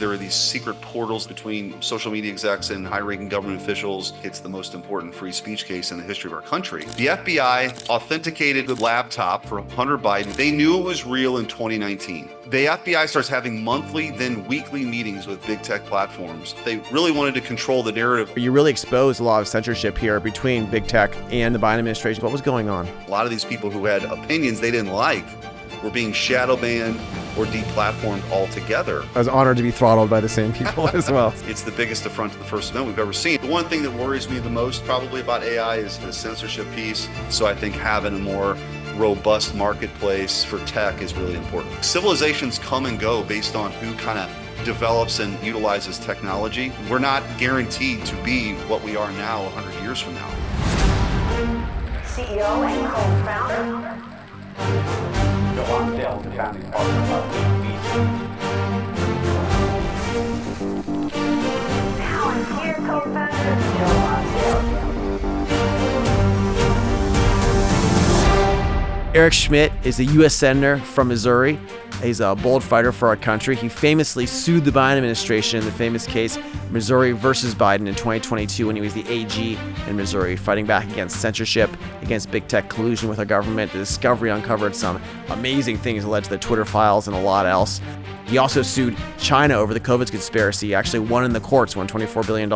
There are these secret portals between social media execs and high-ranking government officials. It's the most important free speech case in the history of our country. The FBI authenticated the laptop for Hunter Biden. They knew it was real in 2019. The FBI starts having monthly, then weekly meetings with big tech platforms. They really wanted to control the narrative. You really exposed a lot of censorship here between big tech and the Biden administration. What was going on? A lot of these people who had opinions they didn't like were being shadow banned or deplatformed altogether. I was honored to be throttled by the same people as well. It's the biggest affront to the First Amendment we've ever seen. The one thing that worries me the most probably about AI is the censorship piece. So I think having a more robust marketplace for tech is really important. Civilizations come and go based on who kind of develops and utilizes technology. We're not guaranteed to be what we are now 100 years from now. CEO and co-founder. John Dell, the founding partner of Palantir co-founder Joe Eric Schmitt is a U.S. Senator from Missouri. He's a bold fighter for our country. He famously sued the Biden administration in the famous case Missouri versus Biden in 2022 when he was the AG in Missouri, fighting back against censorship, against big tech collusion with our government. The discovery uncovered some amazing things that led to the Twitter files and a lot else. He also sued China over the COVID conspiracy. He actually won in the courts, won $24 billion.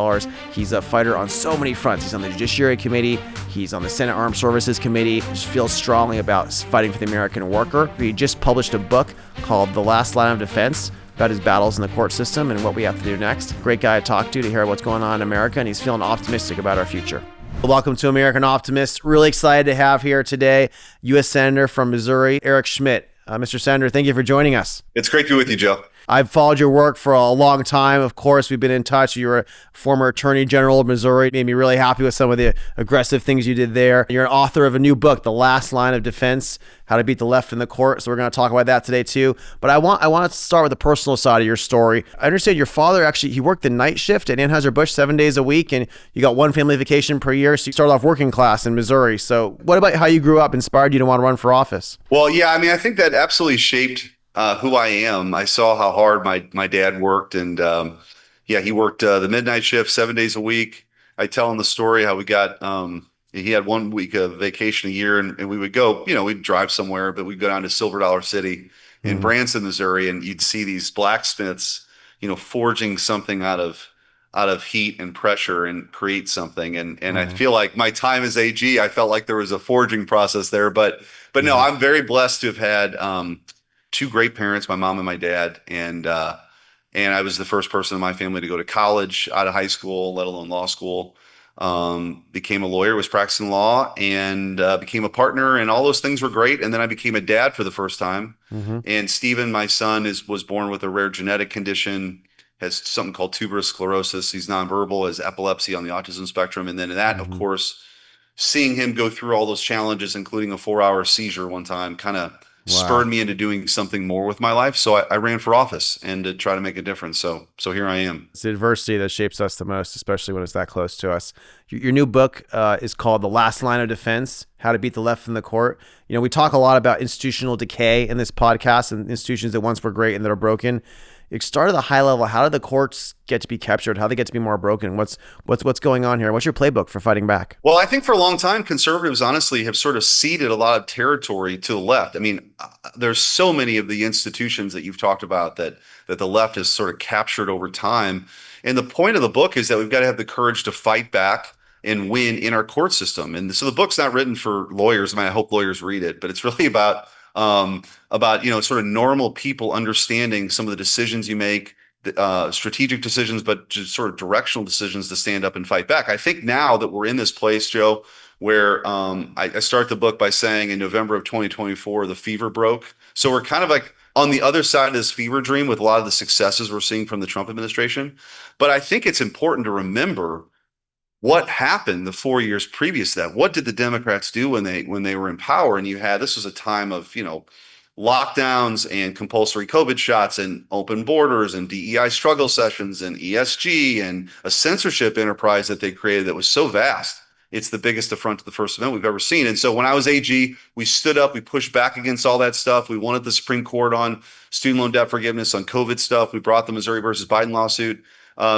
He's a fighter on so many fronts. He's on the Judiciary Committee. He's on the Senate Armed Services Committee. He just feels strongly about fighting for the American worker. He just published a book called The Last Line of Defense about his battles in the court system and what we have to do next. Great guy to talk to hear what's going on in America, and he's feeling optimistic about our future. Welcome to American Optimist. Really excited to have here today U.S. Senator from Missouri, Eric Schmitt. Mr. Senator, thank you for joining us. It's great to be with you, Joe. I've followed your work for a long time. Of course, we've been in touch. You're a former Attorney General of Missouri. Made me really happy with some of the aggressive things you did there. You're an author of a new book, The Last Line of Defense, How to Beat the Left in the Court. So we're going to talk about that today too. But I want to start with the personal side of your story. I understand your father actually, he worked the night shift at Anheuser-Busch 7 days a week, and you got one family vacation per year. So you started off working class in Missouri. So what about how you grew up inspired you to want to run for office? Well, yeah, I mean, I think that absolutely shaped who I am. I saw how hard my dad worked, and he worked the midnight shift 7 days a week. I tell him the story how we got he had 1 week of vacation a year, and we would go, we'd drive somewhere, but we'd go down to Silver Dollar City in Branson, Missouri, and you'd see these blacksmiths, forging something out of heat and pressure and create something. And I feel like my time as AG, I felt like there was a forging process there, but no, I'm very blessed to have had two great parents, my mom and my dad, and I was the first person in my family to go to college out of high school, let alone law school. Became a lawyer, was practicing law, and became a partner, and all those things were great. And then I became a dad for the first time. And Stephen, my son, was born with a rare genetic condition, has something called tuberous sclerosis. He's nonverbal, has epilepsy on the autism spectrum, and then that, of course, seeing him go through all those challenges, including a 4-hour seizure one time, kind of spurred me into doing something more with my life. So I ran for office and to try to make a difference. So here I am. It's the adversity that shapes us the most, especially when it's that close to us. Your new book is called The Last Line of Defense, How to Beat the Left in the Court. We talk a lot about institutional decay in this podcast and institutions that once were great and that are broken. You start at the high level. How did the courts get to be captured? How do they get to be more broken? What's going on here? What's your playbook for fighting back? Well, I think for a long time, conservatives honestly have sort of ceded a lot of territory to the left. I mean, there's so many of the institutions that you've talked about that the left has sort of captured over time. And the point of the book is that we've got to have the courage to fight back and win in our court system. And so the book's not written for lawyers. I mean, I hope lawyers read it, but it's really about sort of normal people understanding some of the decisions you make, strategic decisions, but just sort of directional decisions to stand up and fight back. I think now that we're in this place, Joe, where I start the book by saying in November of 2024, the fever broke. So we're kind of like on the other side of this fever dream with a lot of the successes we're seeing from the Trump administration. But I think it's important to remember what happened the 4 years previous to that. What did the Democrats do when they were in power? And this was a time of, lockdowns and compulsory COVID shots and open borders and DEI struggle sessions and ESG and a censorship enterprise that they created that was so vast It's the biggest affront to the First Amendment we've ever seen. And so when I was AG, we stood up, we pushed back against all that stuff. We wanted the Supreme Court on student loan debt forgiveness, on COVID stuff. We brought the Missouri versus Biden lawsuit.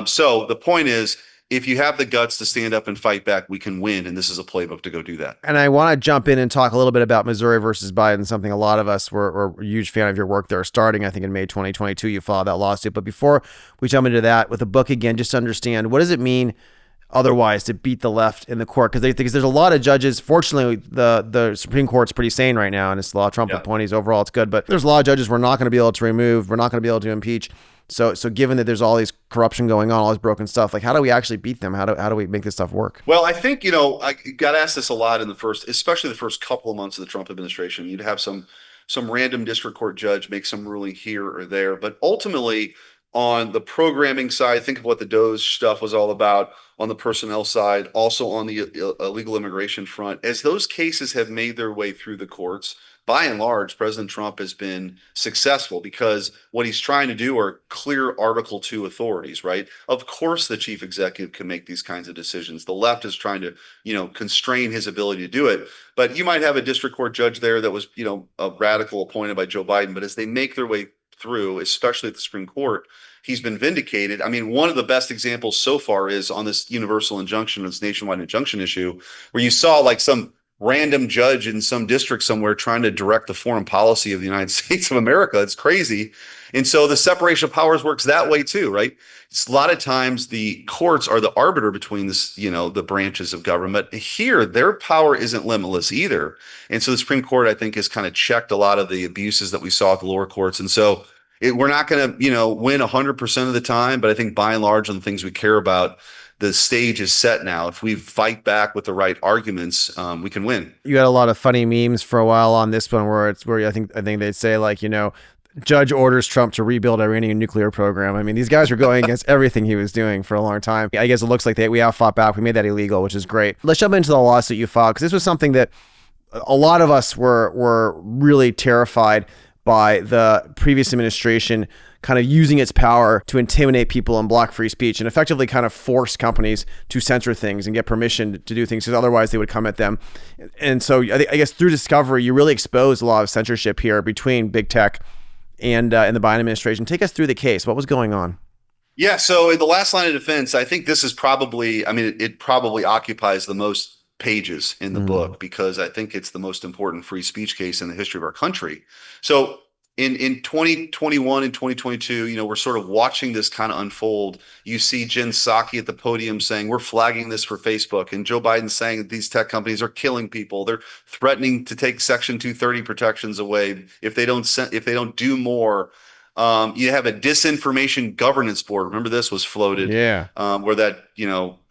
So the point is, if you have the guts to stand up and fight back, we can win. And this is a playbook to go do that. And I want to jump in and talk a little bit about Missouri versus Biden, something a lot of us were a huge fan of your work there. Starting, I think, in May 2022, you filed that lawsuit. But before we jump into that with the book again, just to understand, what does it mean otherwise to beat the left in the court? Because there's a lot of judges. Fortunately, the Supreme Court's pretty sane right now, and it's a lot of Trump appointees. Overall, it's good. But there's a lot of judges we're not going to be able to remove. We're not going to be able to impeach. So given that there's all these corruption going on, all this broken stuff, like how do we actually beat them? How do we make this stuff work? Well, I think, I got asked this a lot in especially the first couple of months of the Trump administration. You'd have some random district court judge make some ruling here or there. But ultimately, on the programming side, think of what the DOJ stuff was all about. On the personnel side, also on the illegal immigration front, as those cases have made their way through the courts, by and large, President Trump has been successful because what he's trying to do are clear Article 2 authorities, right? Of course, the chief executive can make these kinds of decisions. The left is trying to, constrain his ability to do it. But you might have a district court judge there that was, a radical appointed by Joe Biden. But as they make their way through, especially at the Supreme Court, he's been vindicated. I mean, one of the best examples so far is on this universal injunction, this nationwide injunction issue, where you saw like some random judge in some district somewhere trying to direct the foreign policy of the United States of America. It's crazy. And so the separation of powers works that way too, right? It's a lot of times the courts are the arbiter between this, the branches of government. Here, their power isn't limitless either. And so the Supreme Court, I think, has kind of checked a lot of the abuses that we saw at the lower courts. And so we're not going to, win 100% of the time, but I think by and large on the things we care about, the stage is set now. If we fight back with the right arguments, we can win. You had a lot of funny memes for a while on this one where I think they'd say like, judge orders Trump to rebuild Iranian nuclear program. I mean, these guys were going against everything he was doing for a long time. I guess it looks like we fought back. We made that illegal, which is great. Let's jump into the lawsuit you filed, because this was something that a lot of us were really terrified by the previous administration kind of using its power to intimidate people and block free speech and effectively kind of force companies to censor things and get permission to do things because otherwise they would come at them. And so I guess through discovery, you really exposed a lot of censorship here between big tech and the Biden administration. Take us through the case. What was going on? Yeah. So in the last line of defense, I think this is probably, it probably occupies the most pages in the book because I think it's the most important free speech case in the history of our country. So in 2021 and 2022, we're sort of watching this kind of unfold. You see Jen Psaki at the podium saying, we're flagging this for Facebook. And Joe Biden saying that these tech companies are killing people. They're threatening to take Section 230 protections away if they don't do more. You have a disinformation governance board. Remember this was floated, where that,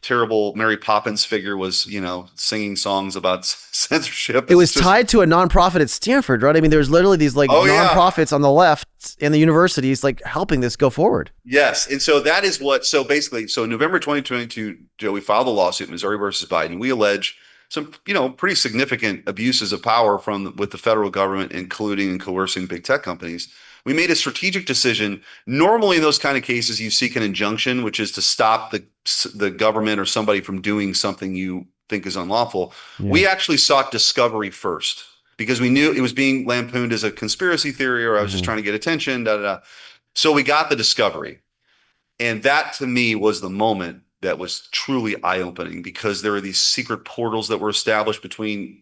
terrible Mary Poppins figure was, singing songs about censorship. It was tied to a nonprofit at Stanford, right? I mean, there's literally these nonprofits on the left and the universities like helping this go forward. Yes. And so that is so in November 2022, Joe, we filed a lawsuit, Missouri versus Biden. We allege some, pretty significant abuses of power with the federal government, including and coercing big tech companies. We made a strategic decision. Normally in those kind of cases, you seek an injunction, which is to stop the government or somebody from doing something you think is unlawful. Yeah. We actually sought discovery first because we knew it was being lampooned as a conspiracy theory or I was just trying to get attention. So we got the discovery. And that to me was the moment that was truly eye-opening because there are these secret portals that were established between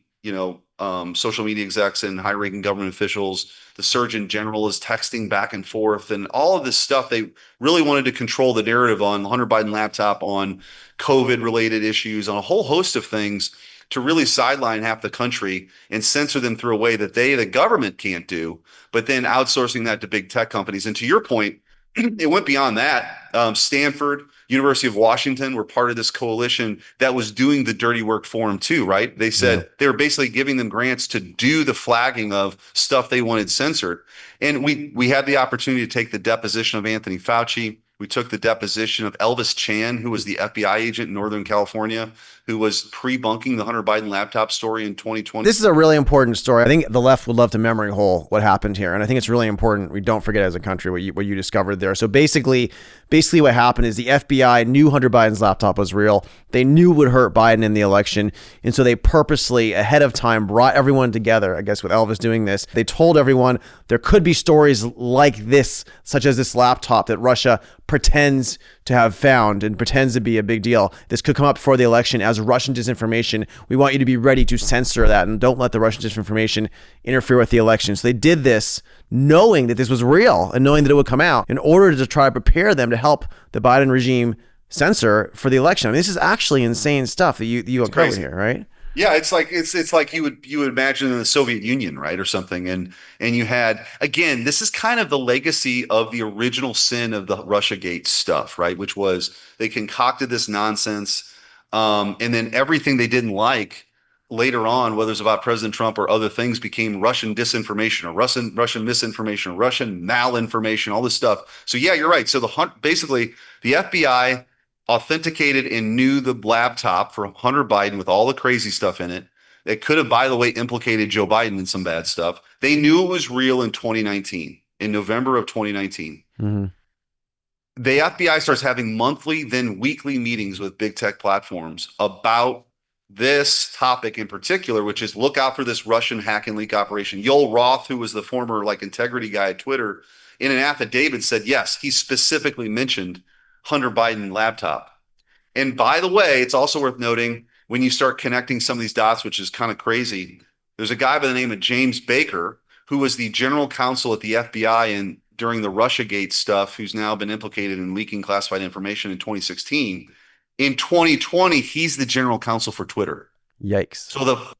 social media execs and high-ranking government officials. The Surgeon General is texting back and forth and all of this stuff. They really wanted to control the narrative on the Hunter Biden laptop, on COVID-related issues, on a whole host of things to really sideline half the country and censor them through a way that the government can't do, but then outsourcing that to big tech companies. And to your point, it went beyond that. Stanford, University of Washington were part of this coalition that was doing the dirty work for them too, right? They said they were basically giving them grants to do the flagging of stuff they wanted censored. And we had the opportunity to take the deposition of Anthony Fauci. We took the deposition of Elvis Chan, who was the FBI agent in Northern California, who was pre-bunking the Hunter Biden laptop story in 2020. This is a really important story. I think the left would love to memory hole what happened here. And I think it's really important we don't forget as a country what you discovered there. So basically, Basically what happened is the FBI knew Hunter Biden's laptop was real. They knew it would hurt Biden in the election. And so they purposely, ahead of time, brought everyone together, I guess with Elvis doing this. They told everyone there could be stories like this, such as this laptop that Russia pretends to have found and pretends to be a big deal. This could come up before the election as Russian disinformation. We want you to be ready to censor that and don't let the Russian disinformation interfere with the election. So they did this knowing that this was real and knowing that it would come out in order to try to prepare them to help the Biden regime censor for the election. I mean, this is actually insane stuff that you uncovered here, right? Yeah, it's like you would imagine in the Soviet Union, right, or something, and you had, again, this is kind of the legacy of the original sin of the Russiagate stuff, right, which was they concocted this nonsense, and then everything they didn't like later on, whether it's about President Trump or other things, became Russian disinformation or Russian misinformation or Russian malinformation, all this stuff. So yeah, you're right. So basically the FBI authenticated and knew the laptop for Hunter Biden with all the crazy stuff in it. It could have, by the way, implicated Joe Biden in some bad stuff. They knew it was real in 2019, in November of 2019. Mm-hmm. The FBI starts having monthly, then weekly meetings with big tech platforms about this topic in particular, which is look out for this Russian hack and leak operation. Yoel Roth, who was the former integrity guy at Twitter, in an affidavit said, yes, he specifically mentioned Hunter Biden laptop. And by the way, it's also worth noting when you start connecting some of these dots, which is kind of crazy, there's a guy by the name of James Baker, who was the general counsel at the FBI and during the Russiagate stuff, who's now been implicated in leaking classified information in 2016. In 2020, he's the general counsel for Twitter. Yikes. So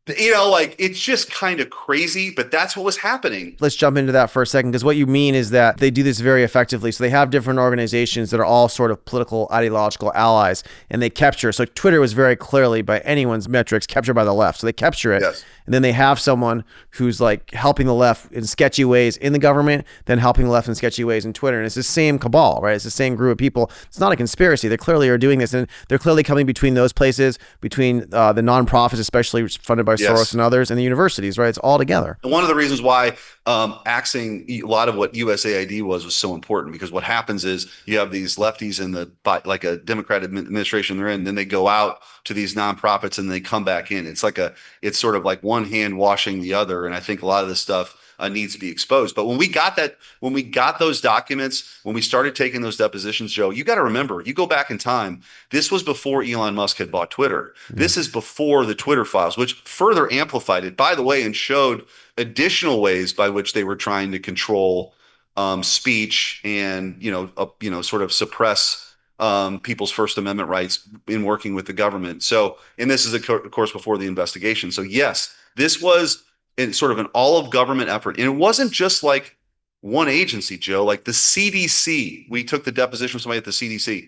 it's just kind of crazy, but that's what was happening. Let's jump into that for a second, because what you mean is that they do this very effectively. So they have different organizations that are all sort of political, ideological allies, and they capture. So Twitter was very clearly, by anyone's metrics, captured by the left. So they capture it. Yes. And then they have someone who's helping the left in sketchy ways in the government, then helping the left in sketchy ways in Twitter. And it's the same cabal, right? It's the same group of people. It's not a conspiracy. They clearly are doing this, and they're clearly coming between those places, between the nonprofits, especially funded by Soros and others, and the universities, right? It's all together. And one of the reasons why axing a lot of what USAID was so important, because what happens is you have these lefties in a Democrat administration they're in, then they go out to these nonprofits and they come back in. It's sort of like one hand washing the other. And I think a lot of this stuff needs to be exposed. But when we got those documents, when we started taking those depositions, Joe, you got to remember, you go back in time, this was before Elon Musk had bought Twitter. Mm-hmm. This is before the Twitter files, which further amplified it, by the way, and showed additional ways by which they were trying to control speech and, sort of suppress people's First Amendment rights in working with the government. So, and this is, of course, before the investigation. So yes, this was sort of an all of government effort. And it wasn't just like one agency, Joe, like the CDC. We took the deposition from somebody at the CDC.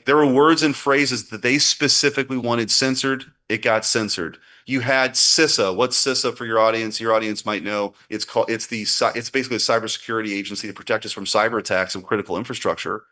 There were words and phrases that they specifically wanted censored. It got censored. You had CISA. What's CISA for your audience? Your audience might know. It's basically a cybersecurity agency to protect us from cyber attacks of critical infrastructure.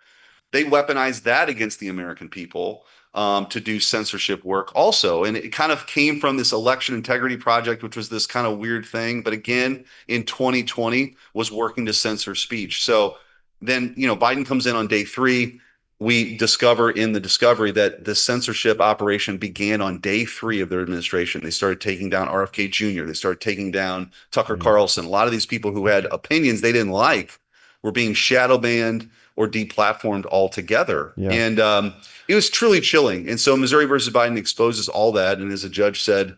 They weaponized that against the American people to do censorship work also. And it kind of came from this election integrity project, which was this kind of weird thing. But again, in 2020 was working to censor speech. So then, Biden comes in on day 3. We discover in the discovery that the censorship operation began on day 3 of their administration. They started taking down RFK Jr. They started taking down Tucker Carlson. A lot of these people who had opinions they didn't like were being shadow banned or deplatformed altogether. Yeah. And it was truly chilling. And so Missouri versus Biden exposes all that. And as a judge said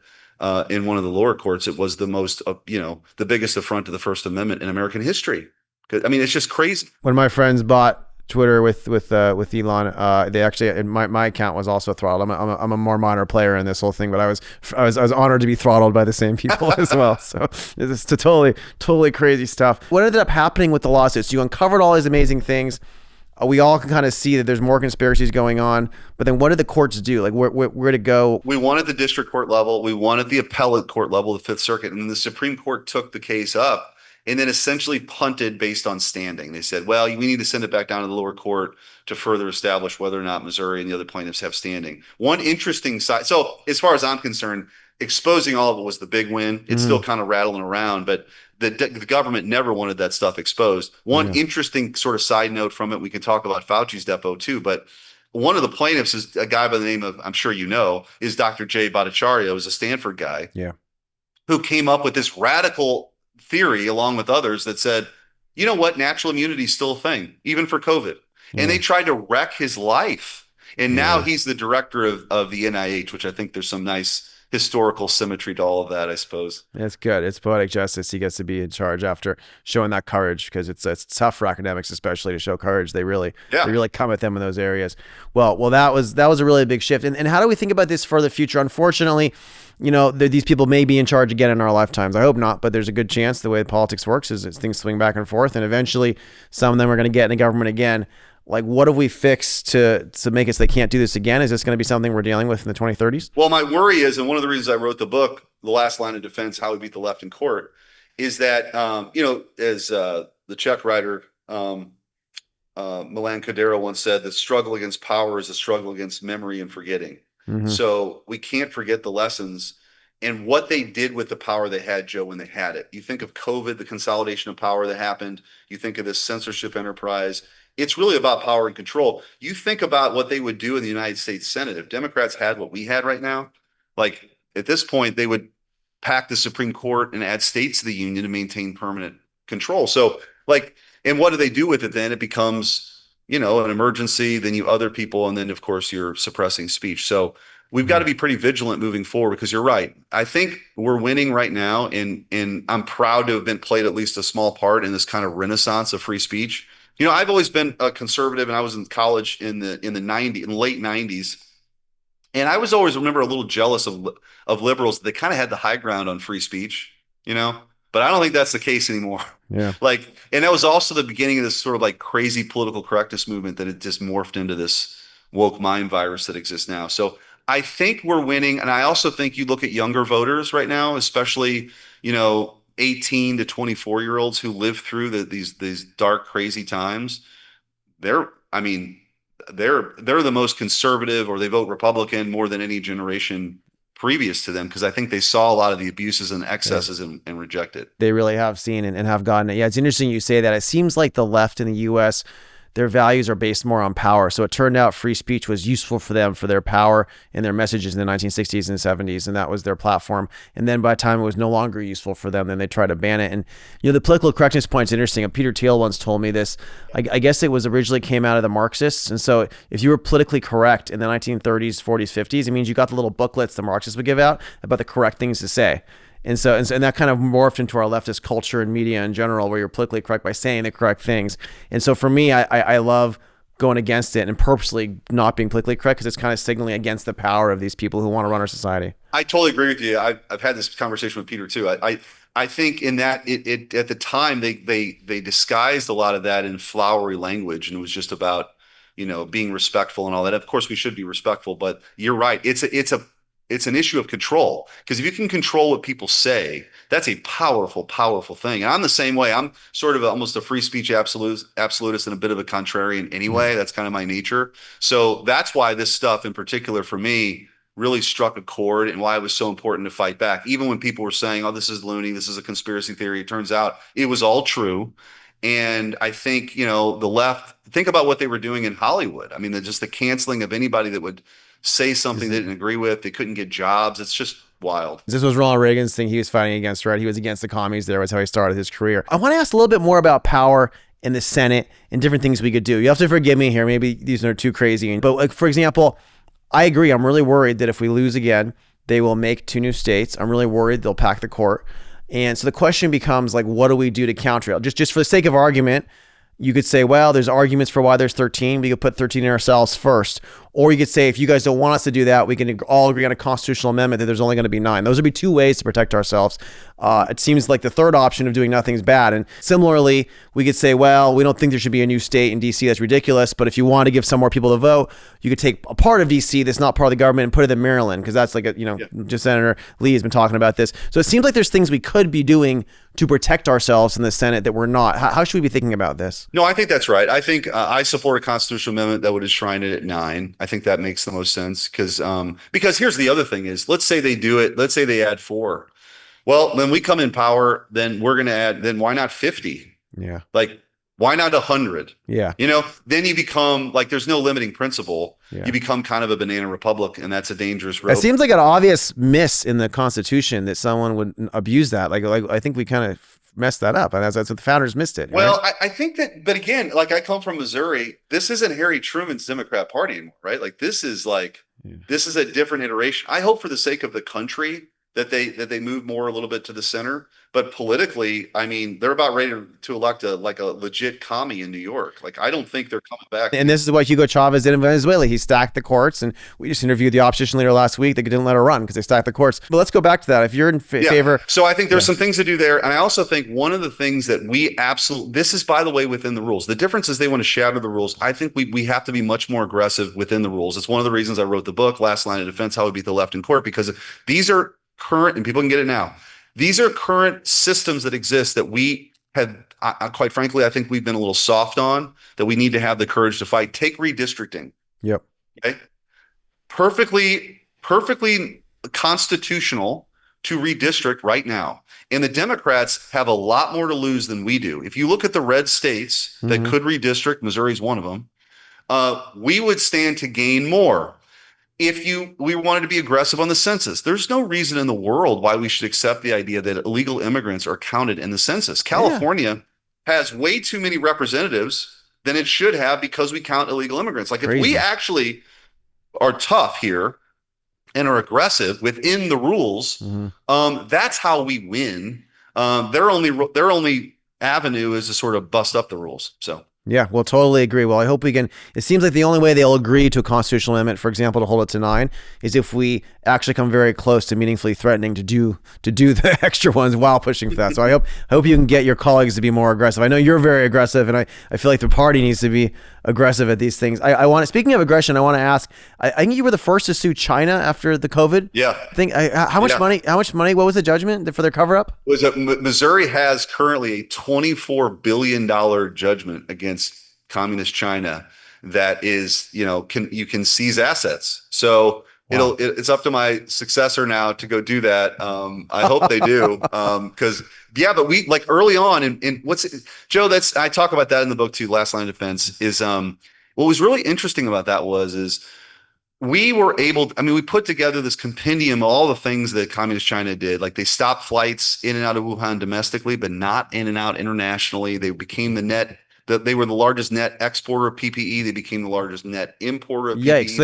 in one of the lower courts, it was the most, the biggest affront to the First Amendment in American history. I mean, it's just crazy. When my friends bought Twitter with Elon, they actually, my account was also throttled. I'm a more minor player in this whole thing, but I was honored to be throttled by the same people as well. So it's totally crazy stuff. What ended up happening with the lawsuits? You uncovered all these amazing things. We all can kind of see that there's more conspiracies going on, but then what did the courts do? Where to go? We won at the district court level. We won at the appellate court level, the Fifth Circuit, and the Supreme Court took the case up and then essentially punted based on standing. They said, well, we need to send it back down to the lower court to further establish whether or not Missouri and the other plaintiffs have standing. One interesting side. So as far as I'm concerned, exposing all of it was the big win. It's still kind of rattling around, but the government never wanted that stuff exposed. One interesting sort of side note from it, we can talk about Fauci's depot too, but one of the plaintiffs is a guy by the name of, I'm sure you know, is Dr. Jay Bhattacharya, who's a Stanford guy, who came up with this radical theory along with others that said, you know what, natural immunity is still a thing, even for COVID. And they tried to wreck his life. And now he's the director of the NIH, which I think there's some nice historical symmetry to all of that, I suppose. It's good. It's poetic justice. He gets to be in charge after showing that courage, because it's tough for academics, especially, to show courage. They really come at them in those areas. Well, that was a really big shift. And how do we think about this for the future? Unfortunately, you know, these people may be in charge again in our lifetimes. I hope not, but there's a good chance. The way politics works is things swing back and forth, and eventually some of them are going to get in the government again. Like, what have we fixed to make it so they can't do this again? Is this going to be something we're dealing with in the 2030s? Well, my worry is, and one of the reasons I wrote the book, The Last Line of Defense, How We Beat the Left in Court, is that, you know, as the Czech writer Milan Kundera once said, the struggle against power is a struggle against memory and forgetting. So we can't forget the lessons and what they did with the power they had, Joe, when they had it. You think of COVID, the consolidation of power that happened. You think of this censorship enterprise. It's really about power and control. You think about what they would do in the United States Senate. If Democrats had what we had right now, like at this point, they would pack the Supreme Court and add states to the union to maintain permanent control. So like, and what do they do with it then? It becomes, you know, an emergency, then you other people, and then of course you're suppressing speech. So we've got to be pretty vigilant moving forward, because you're right. I think we're winning right now, and I'm proud to have been played at least a small part in this kind of renaissance of free speech. You know, I've always been a conservative, and I was in college in the late 90s. And I was always, remember, a little jealous of liberals. They kind of had the high ground on free speech, you know, but I don't think that's the case anymore. Like, and that was also the beginning of this sort of like crazy political correctness movement that had just morphed into this woke mind virus that exists now. So I think we're winning. And I also think you look at younger voters right now, especially, you know, 18 to 24-year-olds who live through these dark, crazy times. They're the most conservative, or they vote Republican more than any generation previous to them, because I think they saw a lot of the abuses and excesses and reject it. They really have seen and have gotten it. Yeah, it's interesting you say that. It seems like the left in the U.S., their values are based more on power. So it turned out free speech was useful for them, for their power and their messages in the 1960s and 70s, and that was their platform. And then by the time it was no longer useful for them, then they tried to ban it. And, you know, the political correctness point is interesting. Peter Thiel once told me this. I guess it was originally came out of the Marxists. And so if you were politically correct in the 1930s, 40s, 50s, it means you got the little booklets the Marxists would give out about the correct things to say. And that kind of morphed into our leftist culture and media in general, where you're politically correct by saying the correct things. And so for me, I love going against it and purposely not being politically correct, because it's kind of signaling against the power of these people who want to run our society. I totally agree with you. I've had this conversation with Peter too. I think in that it at the time they disguised a lot of that in flowery language, and it was just about, you know, being respectful and all that. Of course, we should be respectful, but you're right. It's an issue of control, because if you can control what people say, that's a powerful, powerful thing. And I'm the same way. I'm sort of almost a free speech absolutist and a bit of a contrarian anyway. That's kind of my nature. So that's why this stuff in particular for me really struck a chord, and why it was so important to fight back. Even when people were saying, oh, this is loony, this is a conspiracy theory, it turns out it was all true. And I think, you know, the left, think about what they were doing in Hollywood. I mean, just the canceling of anybody that would say something they didn't agree with. They couldn't get jobs. It's just wild. This was Ronald Reagan's thing he was fighting against, right? He was against the commies. There was how he started his career. I want to ask a little bit more about power in the Senate and different things we could do. You have to forgive me here. Maybe these are too crazy. But like, for example, I agree. I'm really worried that if we lose again, they will make 2 new states. I'm really worried they'll pack the court. And so the question becomes, like, what do we do to counter it? Just for the sake of argument, you could say, well, there's arguments for why there's 13. We could put 13 in ourselves first. Or you could say, if you guys don't want us to do that, we can all agree on a constitutional amendment that there's only going to be 9. Those would be 2 ways to protect ourselves. It seems like the third option of doing nothing is bad. And similarly, we could say, well, we don't think there should be a new state in D.C. That's ridiculous. But if you want to give some more people to vote, you could take a part of D.C. that's not part of the government and put it in Maryland, because that's like just Senator Lee has been talking about this. So it seems like there's things we could be doing to protect ourselves in the Senate that we're not. How should we be thinking about this? No, I think that's right. I think I support a constitutional amendment that would enshrine it at 9. I think that makes the most sense because here's the other thing is, let's say they do it. Let's say they add 4. Well, when we come in power, then we're going to add, then why not 50? Yeah. Like, why not 100? Yeah. Then you become like, there's no limiting principle. Yeah. You become kind of a banana republic, and that's a dangerous road. It seems like an obvious miss in the Constitution that someone would abuse that. Like I think we kind of messed that up, and that's what the founders missed it. Well, right? I think that, but again, like I come from Missouri. This isn't Harry Truman's Democrat Party anymore, right? Like this is a different iteration. I hope for the sake of the country that they move more a little bit to the center. But politically, I mean, they're about ready to elect a legit commie in New York. Like, I don't think they're coming back. And this is what Hugo Chavez did in Venezuela. He stacked the courts, and we just interviewed the opposition leader last week. They didn't let her run because they stacked the courts. But let's go back to that. If you're in favor. So I think there's some things to do there. And I also think one of the things that this is, by the way, within the rules. The difference is they want to shatter the rules. I think we have to be much more aggressive within the rules. It's one of the reasons I wrote the book, Last Line of Defense, How We Beat the Left in Court, because these are current, and people can get it now. These are current systems that exist that we have, quite frankly, I think we've been a little soft on, that we need to have the courage to fight. Take redistricting. Yep. Okay. Perfectly constitutional to redistrict right now. And the Democrats have a lot more to lose than we do. If you look at the red states that could redistrict, Missouri's one of them, we would stand to gain more. If we wanted to be aggressive on the census, there's no reason in the world why we should accept the idea that illegal immigrants are counted in the census. California has way too many representatives than it should have because we count illegal immigrants. Like, if we actually are tough here and are aggressive within the rules, that's how we win. Their only avenue is to sort of bust up the rules. So. Yeah, we'll totally agree. Well, I hope we can. It seems like the only way they'll agree to a constitutional amendment, for example, to hold it to 9, is if we actually come very close to meaningfully threatening to do the extra ones while pushing for that. So I hope you can get your colleagues to be more aggressive. I know you're very aggressive, and I feel like the party needs to be aggressive at these things. Speaking of aggression, I want to ask. I think you were the first to sue China after the COVID. Yeah. thing. How much money? How much money? What was the judgment for their cover up? Missouri has currently a $24 billion judgment against communist China that is, you can seize assets. So it's up to my successor now to go do that. I hope they do. But we, like, early on, and Joe, I talk about that in the book too. Last Line of Defense is, what was really interesting about that is we were able, we put together this compendium of all the things that communist China did. Like, they stopped flights in and out of Wuhan domestically, but not in and out internationally. They became they were the largest net exporter of PPE. They became the largest net importer of PPE. Yikes!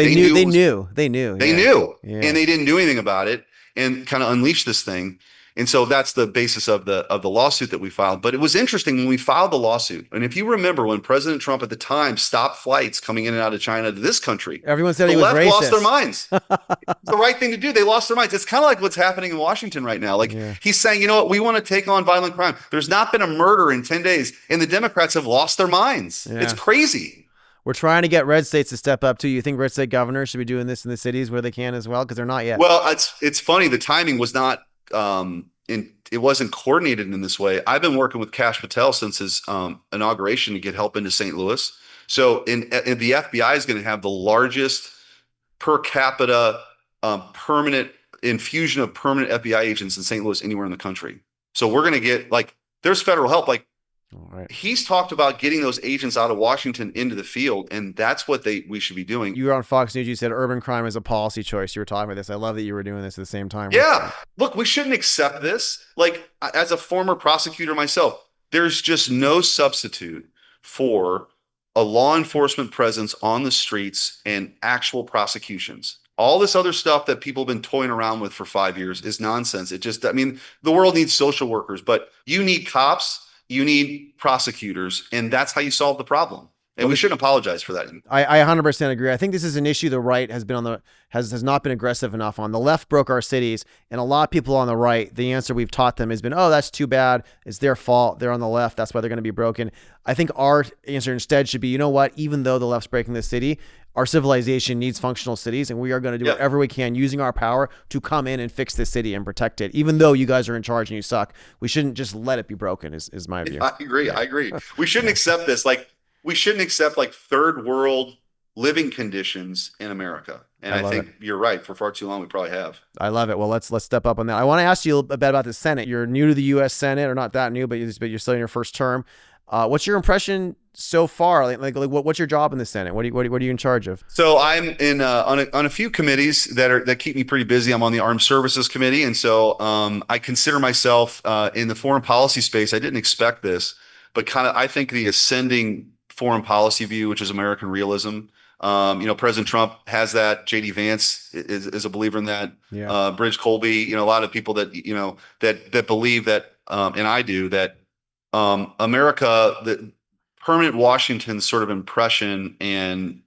They knew, and they didn't do anything about it, and kind of unleashed this thing. And so that's the basis of the lawsuit that we filed. But it was interesting when we filed the lawsuit. And if you remember, when President Trump at the time stopped flights coming in and out of China to this country, everyone said he was left racist. Lost their minds. It's the right thing to do. They lost their minds. It's kind of like what's happening in Washington right now. Like, he's saying, you know what, we want to take on violent crime. There's not been a murder in 10 days, and the Democrats have lost their minds. Yeah. It's crazy. We're trying to get red states to step up too. You think red state governors should be doing this in the cities where they can as well? Because they're not yet. Well, it's funny. The timing was not it wasn't coordinated in this way. I've been working with Kash Patel since his inauguration to get help into St. Louis. So the FBI is going to have the largest per capita permanent infusion of permanent FBI agents in St. Louis anywhere in the country. So we're going to get, like, there's federal help. Like, he's talked about getting those agents out of Washington into the field, and that's what we should be doing. You were on Fox News. You said urban crime is a policy choice. You were talking about this. I love that you were doing this at the same time. Yeah. Look, we shouldn't accept this. Like, as a former prosecutor myself, there's just no substitute for a law enforcement presence on the streets and actual prosecutions. All this other stuff that people have been toying around with for 5 years is nonsense. The world needs social workers, but you need cops. You need prosecutors, and that's how you solve the problem. And we shouldn't apologize for that. I 100% agree. I think this is an issue the right has been has not been aggressive enough on. The left broke our cities, and a lot of people on the right, the answer we've taught them has been, oh, that's too bad. It's their fault. They're on the left. That's why they're going to be broken. I think our answer instead should be, you know what? Even though the left's breaking the city, our civilization needs functional cities, and we are going to do whatever we can using our power to come in and fix the city and protect it. Even though you guys are in charge and you suck, we shouldn't just let it be broken is my view. I agree. We shouldn't accept this. Like, we shouldn't accept, like, third world living conditions in America. And I I love think it. you're right. For far too long, we probably have. I love it. Well, let's step up on that. I want to ask you a bit about the Senate. You're new to the U.S. Senate, or not that new, but you're still in your first term. What's your impression so far? What's your job in the Senate? What are you in charge of? So I'm in on a few committees that keep me pretty busy. I'm on the Armed Services Committee, and so I consider myself in the foreign policy space. I didn't expect this, but kind of I think the ascending foreign policy view, which is American realism. President Trump has that. J.D. Vance is a believer in that. Yeah. Bridge Colby, a lot of people that that believe that, and I do that. America, the permanent Washington sort of impression and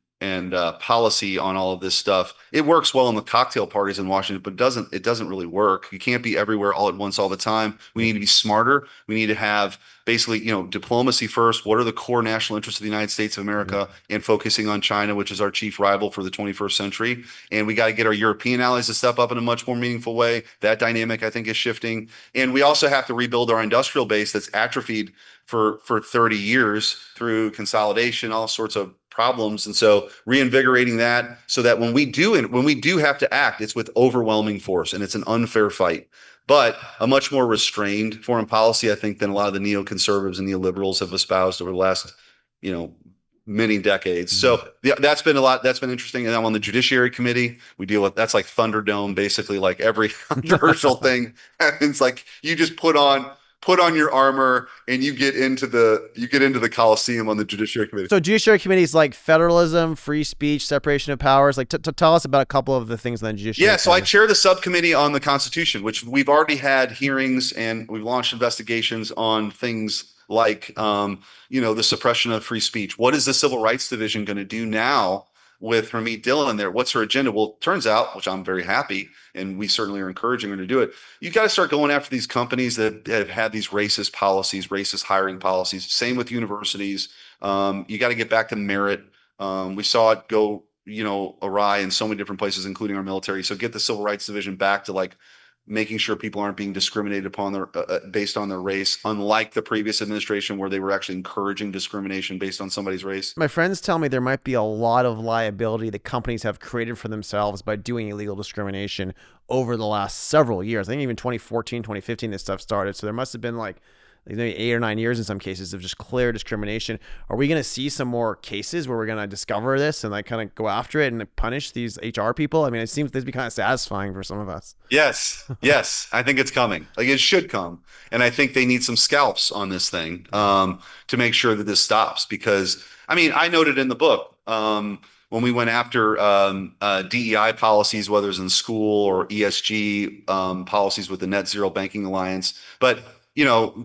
policy on all of this stuff. It works well in the cocktail parties in Washington, but it doesn't really work. You can't be everywhere all at once all the time. We need to be smarter. We need to have basically, diplomacy first. What are the core national interests of the United States of America, and focusing on China, which is our chief rival for the 21st century. And we got to get our European allies to step up in a much more meaningful way. That dynamic, I think, is shifting. And we also have to rebuild our industrial base that's atrophied for 30 years through consolidation, all sorts of problems. And so reinvigorating that so that when we do have to act, it's with overwhelming force, and it's an unfair fight, but a much more restrained foreign policy, I think, than a lot of the neoconservatives and neoliberals have espoused over the last, many decades. So yeah, that's been interesting. And I'm on the Judiciary Committee. We deal with, that's like Thunderdome, basically, like every controversial thing happens. Like you just put on your armor and you get into the Coliseum on the Judiciary Committee. So Judiciary Committee is like federalism, free speech, separation of powers. Like tell us about a couple of the things on the Judiciary. Yeah, so I Committee. chair the subcommittee on the Constitution, which we've already had hearings and we've launched investigations on things like, the suppression of free speech. What is the Civil Rights Division going to do now with Harmeet Dillon there? What's her agenda? Well, it turns out, which I'm very happy, and we certainly are encouraging her to do it. You got to start going after these companies that have had these racist policies, racist hiring policies. Same with universities. You got to get back to merit. We saw it go, awry in so many different places, including our military. So get the Civil Rights Division back to like making sure people aren't being discriminated upon their based on their race, unlike the previous administration where they were actually encouraging discrimination based on somebody's race. My friends tell me there might be a lot of liability that companies have created for themselves by doing illegal discrimination over the last several years. I think even 2014, 2015, this stuff started. So there must have been like maybe 8 or 9 years in some cases of just clear discrimination. Are we going to see some more cases where we're going to discover this and like kind of go after it and punish these HR people? I mean, it seems to be kind of satisfying for some of us. Yes, I think it's coming. Like it should come, and I think they need some scalps on this thing to make sure that this stops. Because I mean, I noted in the book when we went after DEI policies, whether it's in school or ESG policies with the Net Zero Banking Alliance, but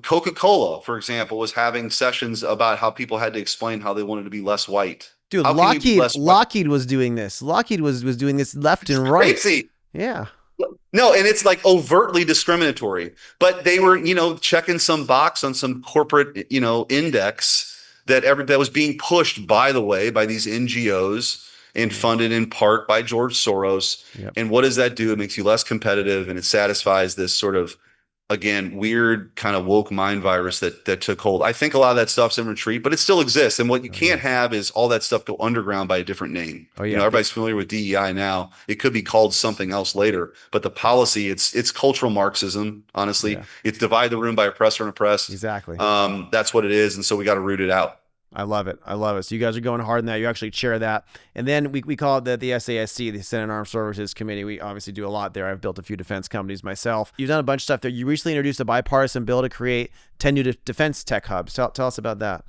Coca-Cola, for example, was having sessions about how people had to explain how they wanted to be less white. Dude, How can you be less white? Lockheed was doing this. Lockheed was doing this left and right. Crazy. Yeah. No, and it's like overtly discriminatory. But they were, checking some box on some corporate, index that was being pushed, by the way, by these NGOs and funded in part by George Soros. Yep. And what does that do? It makes you less competitive, and it satisfies this sort of, again, weird kind of woke mind virus that took hold. I think a lot of that stuff's in retreat, but it still exists. And what you can't have is all that stuff go underground by a different name. Oh, yeah. Everybody's familiar with DEI now. It could be called something else later, but the policy, it's cultural Marxism. Honestly, Yeah. It's divide the room by oppressor and oppressed. Exactly. That's what it is. And so we got to root it out. I love it. So you guys are going hard in that. You actually chair that. And then we call it the SASC, the Senate Armed Services Committee. We obviously do a lot there. I've built a few defense companies myself. You've done a bunch of stuff there. You recently introduced a bipartisan bill to create 10 new defense tech hubs. Tell us about that.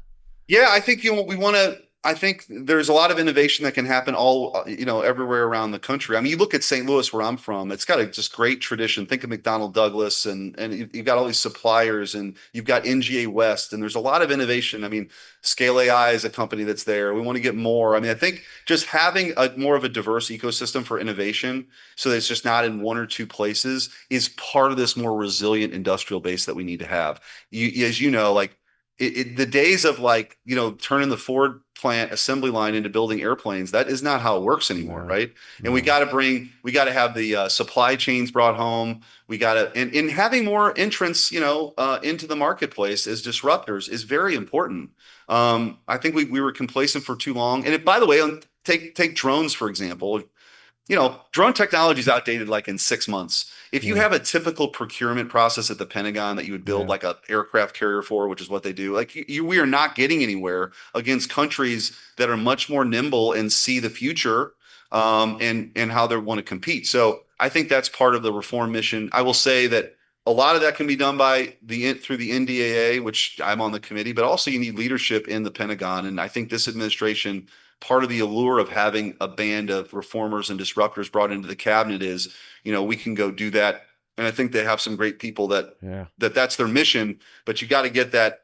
Yeah, I think we want to. I think there's a lot of innovation that can happen everywhere around the country. I mean, you look at St. Louis, where I'm from, it's got a just great tradition. Think of McDonnell Douglas, and you've got all these suppliers, and you've got NGA West, and there's a lot of innovation. I mean, Scale AI is a company that's there. We want to get more. I mean, I think just having more of a diverse ecosystem for innovation, so that it's just not in one or two places, is part of this more resilient industrial base that we need to have. As you know, like the days of like, turning the Ford plant assembly line into building airplanes, that is not how it works anymore. No. Right. And we got to have the supply chains brought home. We got to, and having more entrants, into the marketplace as disruptors is very important. I think we were complacent for too long. And by the way, take drones, for example. Drone technology is outdated like in 6 months. If you Yeah. have a typical procurement process at the Pentagon that you would build Yeah. like a aircraft carrier for, which is what they do, like we are not getting anywhere against countries that are much more nimble and see the future, and how they want to compete. So I think that's part of the reform mission. I will say that a lot of that can be done through the NDAA, which I'm on the committee, but also you need leadership in the Pentagon. And I think this administration, part of the allure of having a band of reformers and disruptors brought into the cabinet is, we can go do that. And I think they have some great people Yeah. that's their mission, but you got to get that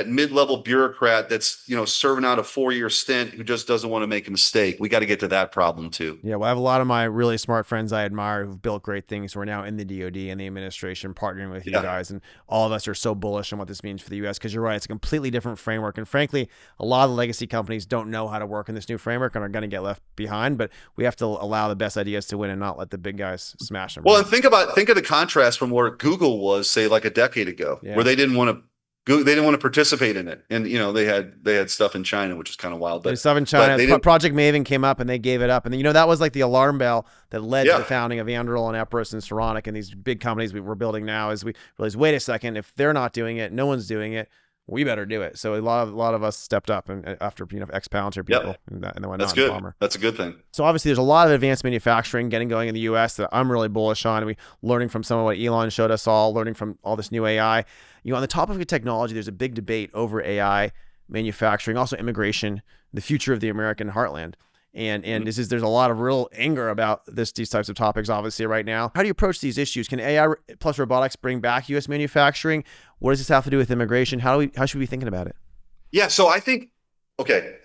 mid-level bureaucrat that's, serving out a 4-year stint who just doesn't want to make a mistake. We got to get to that problem too. Yeah, well, I have a lot of my really smart friends I admire who've built great things who are now in the DoD and the administration partnering with you Yeah. guys. And all of us are so bullish on what this means for the U.S. because you're right, it's a completely different framework. And frankly, a lot of the legacy companies don't know how to work in this new framework and are going to get left behind. But we have to allow the best ideas to win and not let the big guys smash them. Well, and think of the contrast from where Google was, say, like a decade ago, Yeah. where they didn't want to participate in it, and they had stuff in China, which is kind of wild. But stuff in China, they didn't- Project Maven came up and they gave it up, and then that was like the alarm bell that led to Yeah. the founding of Anduril and Epirus and Saronic and these big companies we're building now. As we realized, wait a second, if they're not doing it, no one's doing it. We better do it. So a lot of us stepped up and after ex-Palantir people, Yep. and then went That's on good. Palmer. That's a good thing. So obviously there's a lot of advanced manufacturing getting going in the U.S. that I'm really bullish on. We learning from some of what Elon showed us all, learning from all this new AI. On the topic of technology, there's a big debate over AI, manufacturing, also immigration, the future of the American heartland. And there's a lot of real anger about these types of topics, obviously, right now. How do you approach these issues? Can AI plus robotics bring back U.S. manufacturing? What does this have to do with immigration? How should we be thinking about it? Yeah. So I think, okay,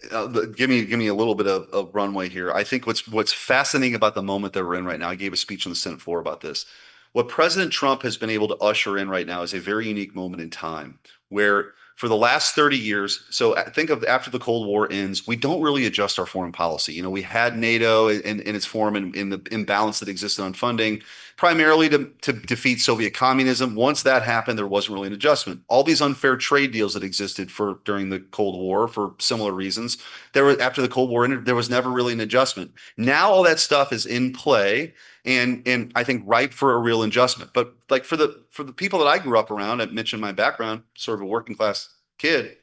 give me a little bit of runway here. I think what's fascinating about the moment that we're in right now. I gave a speech on the Senate floor about this. What President Trump has been able to usher in right now is a very unique moment in time where for the last 30 years, so think of after the Cold War ends, we don't really adjust our foreign policy. We had NATO in its form and in the imbalance that existed on funding, primarily to defeat Soviet communism. Once that happened, there wasn't really an adjustment. All these unfair trade deals that existed during the Cold War for similar reasons, after the Cold War ended, there was never really an adjustment. Now all that stuff is in play. And I think ripe for a real adjustment. But like for the people that I grew up around, I mentioned my background, sort of a working class kid.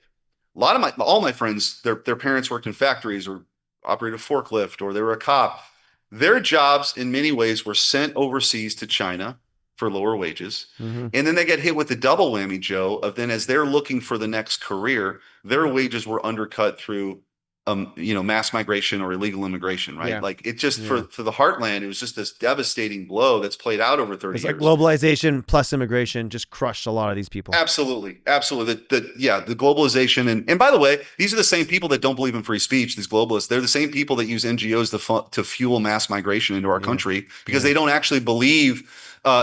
All my friends, their parents worked in factories or operated a forklift or they were a cop. Their jobs in many ways were sent overseas to China for lower wages. Mm-hmm. And then they get hit with the double whammy, Joe, of then as they're looking for the next career, their wages were undercut through mass migration or illegal immigration, right? Yeah. Like it just for the heartland, it was just this devastating blow that's played out over 30 It's years. like globalization plus immigration just crushed a lot of these people. Absolutely. The globalization. And by the way, these are the same people that don't believe in free speech, these globalists. They're the same people that use NGOs to fuel mass migration into our country because they don't actually believe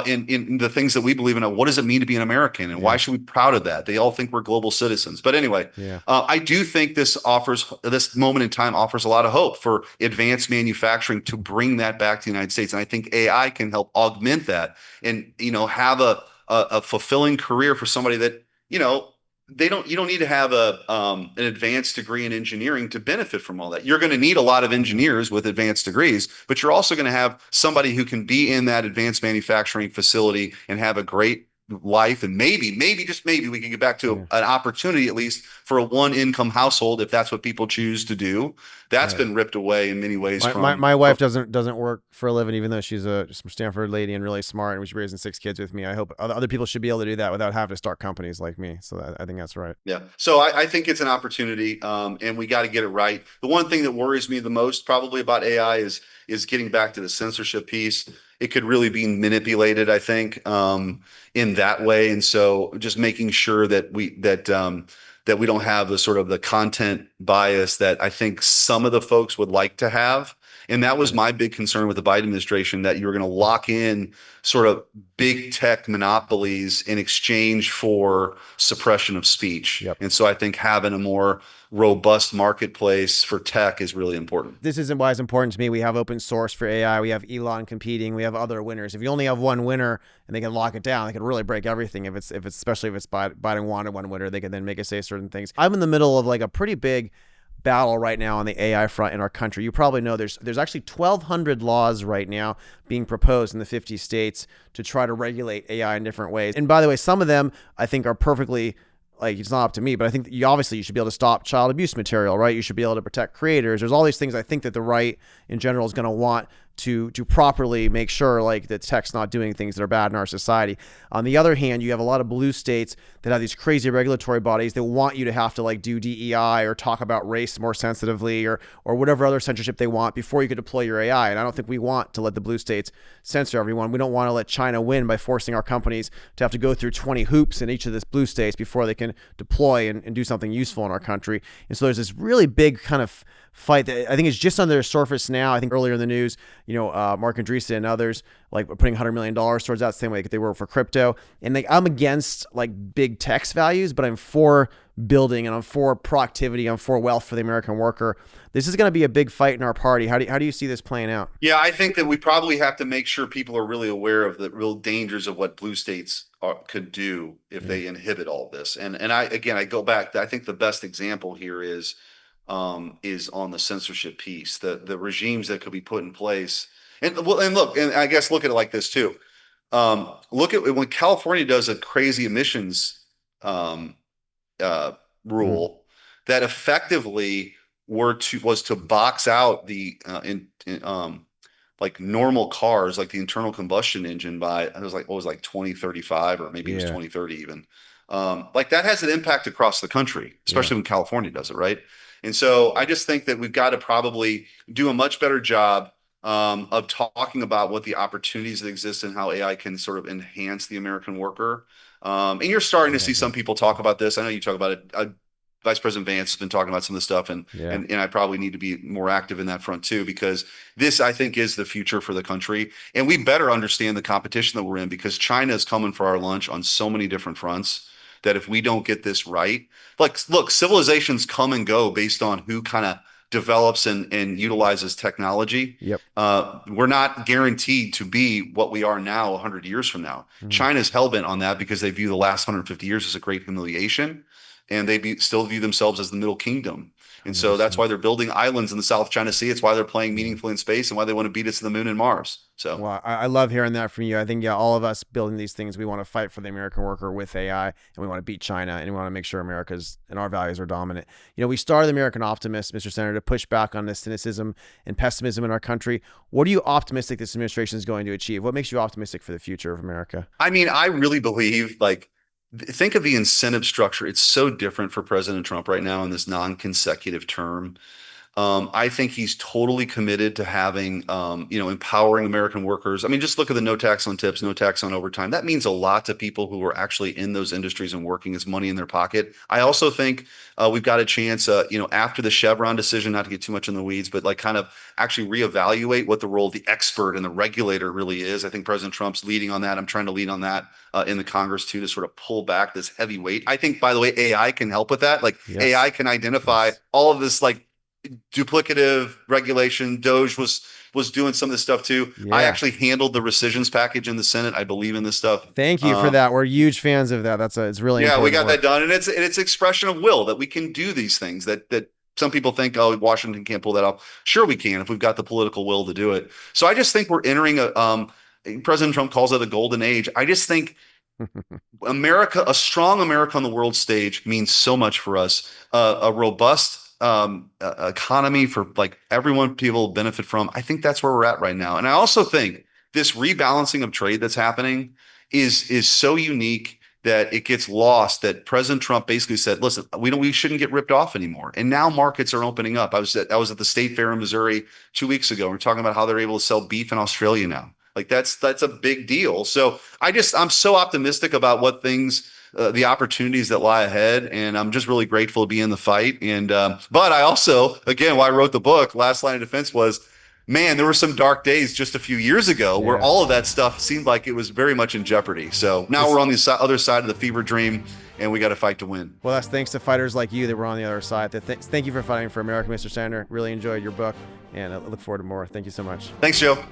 in the things that we believe in. What does it mean to be an American and why should we be proud of that? They all think we're global citizens. But anyway, I do think this moment in time offers a lot of hope for advanced manufacturing to bring that back to the United States. And I think AI can help augment that and, have a fulfilling career for somebody that, you don't need to have an advanced degree in engineering to benefit from all that. You're going to need a lot of engineers with advanced degrees, but you're also going to have somebody who can be in that advanced manufacturing facility and have a great life. And maybe just maybe we can get back to an opportunity, at least for a one income household, if that's what people choose to do. That's been ripped away in many ways. My wife doesn't work for a living, even though she's a Stanford lady and really smart, and she's raising 6 kids with me. I hope other people should be able to do that without having to start companies like me. So I think that's right. Yeah. So I think it's an opportunity, and we got to get it right. The one thing that worries me the most probably about AI is getting back to the censorship piece. It could really be manipulated, I think, in that way. And so just making sure that we don't have the sort of the content bias that I think some of the folks would like to have. And that was my big concern with the Biden administration, that you were going to lock in sort of big tech monopolies in exchange for suppression of speech. Yep. And so I think having a more robust marketplace for tech is really important. This isn't why it's important to me. We have open source for AI. We have Elon competing. We have other winners. If you only have one winner and they can lock it down, they can really break everything. Especially if it's Biden wanted one winner, they can then make it say certain things. I'm in the middle of like a pretty big battle right now on the AI front in our country. You probably know there's actually 1,200 laws right now being proposed in the 50 states to try to regulate AI in different ways. And by the way, some of them I think are perfectly, like, it's not up to me, but I think that you should be able to stop child abuse material, right? You should be able to protect creators. There's all these things I think that the right in general is going to want to properly make sure, like, that tech's not doing things that are bad in our society. On the other hand, you have a lot of blue states that have these crazy regulatory bodies that want you to have to, like, do DEI or talk about race more sensitively or whatever other censorship they want before you could deploy your AI. And I don't think we want to let the blue states censor everyone. We don't want to let China win by forcing our companies to have to go through 20 hoops in each of these blue states before they can deploy and do something useful in our country. And so there's this really big kind of fight that I think is just under the surface now. I think earlier in the news, Mark Andreessen and others like were putting $100 million towards that, same way they were for crypto. And like, I'm against like big tax values, but I'm for building and I'm for productivity. I'm for wealth for the American worker. This is going to be a big fight in our party. How do you see this playing out? Yeah, I think that we probably have to make sure people are really aware of the real dangers of what blue states could do if they inhibit all this. And I go back. I think the best example here is on the censorship piece, the regimes that could be put in place. And I guess look at it like this too. Look at when California does a crazy emissions rule that effectively was to box out the like normal cars, like the internal combustion engine by, it was like, what was like 2035 or maybe it was 2030 even. Like that has an impact across the country, especially when California does it, right? And so I just think that we've got to probably do a much better job of talking about what the opportunities that exist and how AI can sort of enhance the American worker. And you're starting to see some people talk about this. I know you talk about it. Vice President Vance has been talking about some of this stuff, and I probably need to be more active in that front too, because this, I think, is the future for the country. And we better understand the competition that we're in, because China is coming for our lunch on so many different fronts that if we don't get this right, like, look, civilizations come and go based on who kind of develops and utilizes technology. We're not guaranteed to be what we are now 100 years from now. China's hellbent on that because they view the last 150 years as a great humiliation, and they still view themselves as the Middle Kingdom. And so that's why they're building islands in the South China Sea. It's why they're playing meaningfully in space and why they want to beat us to the moon and Mars. So, well, I love hearing that from you. I think, all of us building these things, we want to fight for the American worker with AI, and we want to beat China, and we want to make sure America's and our values are dominant. We started the American Optimist, Mr. Senator, to push back on this cynicism and pessimism in our country. What are you optimistic this administration is going to achieve? What makes you optimistic for the future of America? I mean, I really believe, like, think of the incentive structure. It's so different for President Trump right now in this non-consecutive term. I think he's totally committed to having, empowering American workers. I mean, just look at the no tax on tips, no tax on overtime. That means a lot to people who are actually in those industries and working as money in their pocket. I also think we've got a chance, after the Chevron decision, not to get too much in the weeds, but like kind of actually reevaluate what the role of the expert and the regulator really is. I think President Trump's leading on that. I'm trying to lead on that in the Congress too, to sort of pull back this heavy weight. I think, by the way, AI can help with that. Like AI can identify all of this, like, duplicative regulation. Doge was doing some of this stuff too. I actually handled the rescissions package in the Senate. I believe in this stuff. Thank you for that. We're huge fans of that. It's really important. We got that done, and it's expression of will that we can do these things that some people think, oh, Washington can't pull that off. Sure, we can if we've got the political will to do it. So I just think we're entering President Trump calls it a golden age. I just think America, a strong America on the world stage, means so much for us. A robust economy for like everyone people benefit from. I think that's where we're at right now. And I also think this rebalancing of trade that's happening is so unique that it gets lost, that President Trump basically said, listen, we shouldn't get ripped off anymore. And now markets are opening up. I was at the State Fair in Missouri 2 weeks ago. We're talking about how they're able to sell beef in Australia now. Like that's a big deal. So I'm so optimistic about what the opportunities that lie ahead. And I'm just really grateful to be in the fight. And, but I also, again, why I wrote the book, Last Line of Defense, was, man, there were some dark days just a few years ago where all of that stuff seemed like it was very much in jeopardy. So now we're on the other side of the fever dream, and we got to fight to win. Well, that's thanks to fighters like you that we're on the other side. Thank you for fighting for America, Mr. Senator. Really enjoyed your book, and I look forward to more. Thank you so much. Thanks, Joe.